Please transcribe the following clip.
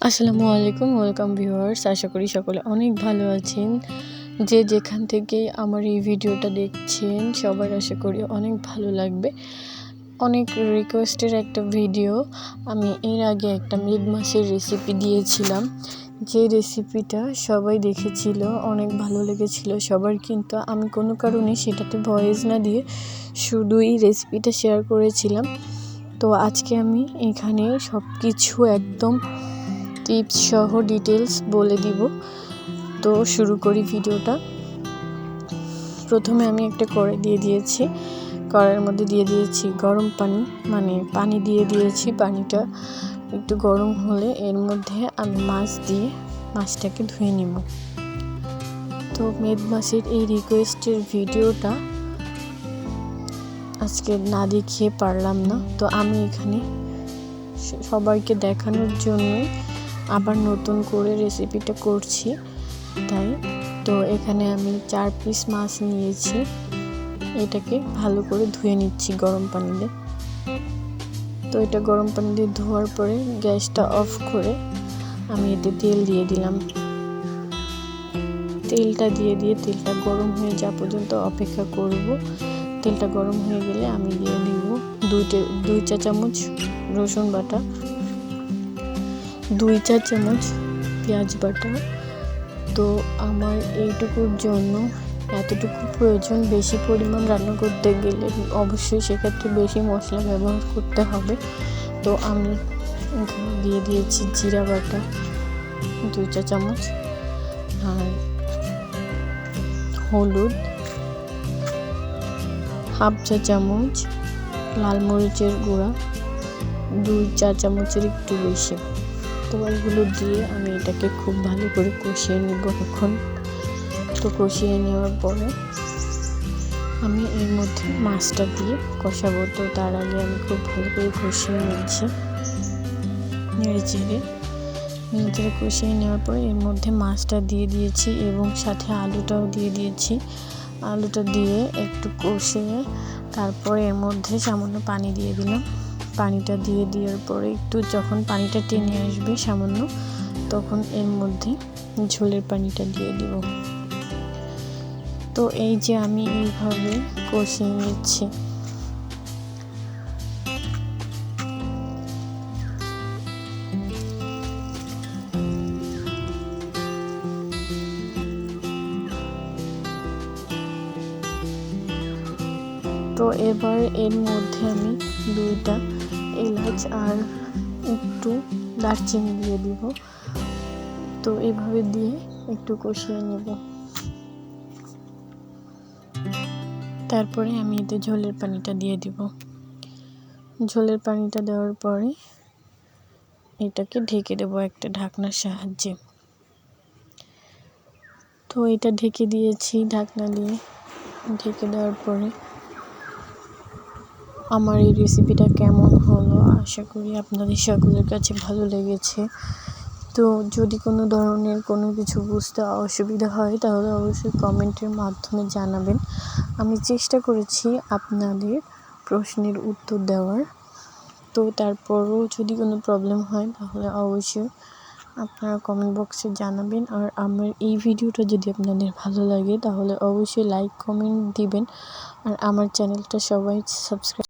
আসসালামু আলাইকুম, welcome viewers. আশা করি সকলে অনেক ভালো আছেন। যে যেখান থেকে আমার এই ভিডিওটা দেখছেন সবার আশা করি অনেক ভালো লাগবে। অনেক রিকোয়েস্টের একটা ভিডিও। আমি এর আগে একটা মেঘ মাছের রেসিপি দিয়েছিলাম, যে রেসিপিটা সবাই দেখেছিল, অনেক ভালো লেগেছিল সবার, কিন্তু আমি কোনো কারণে সেটাতে ভয়েস না দিয়ে শুধুই রেসিপিটা শেয়ার করেছিলাম। তো আজকে আমি এখানে সব কিছু একদম টিপস সহ ডিটেলস বলে দিব। তো শুরু করি ভিডিওটা। প্রথমে আমি একটা কড়াই দিয়ে দিয়েছি, কড়াইয়ের মধ্যে দিয়ে দিয়েছি গরম পানি, মানে পানি দিয়ে দিয়েছি। পানিটা একটু গরম হলে এর মধ্যে আমি মাছ দিয়ে মাছটাকে ধুয়ে নিব। তো মেঘ মাছের এই রিকোয়েস্টের ভিডিওটা আজকে না দেখিয়ে পারলাম না, তো আমি এখানে সবাইকে দেখানোর জন্যই আবার নতুন করে রেসিপিটা করছি। তাই তো এখানে আমি 4 পিস মাছ নিয়েছি, এটাকে ভালো করে ধুয়ে নিচ্ছি গরম পানি দিয়ে। তো এটা গরম পানি দিয়ে ধোয়ার পরে গ্যাসটা অফ করে আমি এতে তেল দিয়ে দিলাম। তেলটা দিয়ে তেলটা গরম হয়ে যাওয়া পর্যন্ত অপেক্ষা করব। তেলটা গরম হয়ে গেলে আমি দিয়ে দিব 2 চা চামচ রসুন বাটা, 2 চা চামচ পেঁয়াজ বাটা। তো আমার এইটুকুর জন্য এতটুকু প্রয়োজন। বেশি পরিমাণ রান্না করতে গেলে অবশ্যই সেক্ষেত্রে বেশি মশলা ব্যবহার করতে হবে। তো আমি এখানে দিয়ে দিয়েছি জিরা বাটা 2 চা চামচ, আর হলুদ হাফ চা চামচ, লাল মরিচের গুঁড়া 2 চা চামচের একটু বেশি। তো এগুলো দিয়ে আমি এটাকে খুব ভালো করে কষিয়ে নিব এখন। তো কষিয়ে নেওয়ার পরে আমি এর মধ্যে মাছটা দিয়ে কষাবো। তো তার আগে আমি খুব ভালো করে কষিয়ে নিচ্ছি, নেড়ে চেড়ে কষিয়ে নেওয়ার পরে এর মধ্যে মাছটা দিয়ে দিয়েছি এবং সাথে আলুটাও দিয়ে দিয়েছি। আলুটা দিয়ে একটু কষিয়ে তারপরে এর মধ্যে সামান্য পানি দিয়ে দিলাম। পানিটা দিয়ে দেওয়ার পরে একটু যখন পানিটা টেনে আসবে সামান্য, তখন এর মধ্যে ঝোলের পানিটা দিয়ে দিব। তো এই যে আমি এইভাবে কষিয়ে নিচ্ছি। তো এবার এর মধ্যে আমি 2টা এলাচ আর একটু দারচিনি দিয়ে দিব। তো এভাবে দিয়ে একটু কষিয়ে নেব। তারপরে আমি এতে ঝোলের পানিটা দিয়ে দিব। ঝোলের পানিটা দেওয়ার পরে এটাকে ঢেকে দেব একটা ঢাকনার সাহায্যে। তো এটা ঢেকে দিয়েছি ঢাকনা দিয়ে। ঢেকে দেওয়ার পরে আমার এই রেসিপিটা কেমন হলো, আশা করি আপনাদের সকলের কাছে ভালো লেগেছে। তো যদি কোনো ধরনের কোনো কিছু বুঝতে অসুবিধা হয় তাহলে অবশ্যই কমেন্টের মাধ্যমে জানাবেন। আমি চেষ্টা করেছি আপনাদের প্রশ্নের উত্তর দেওয়ার। তো তারপরও যদি কোনো প্রবলেম হয় তাহলে অবশ্যই আপনারা কমেন্ট বক্সে জানাবেন। আর আমার এই ভিডিওটা যদি আপনাদের ভালো লাগে তাহলে অবশ্যই লাইক কমেন্ট দিবেন। আর আমার চ্যানেলটা সবাই সাবস্ক্রাইব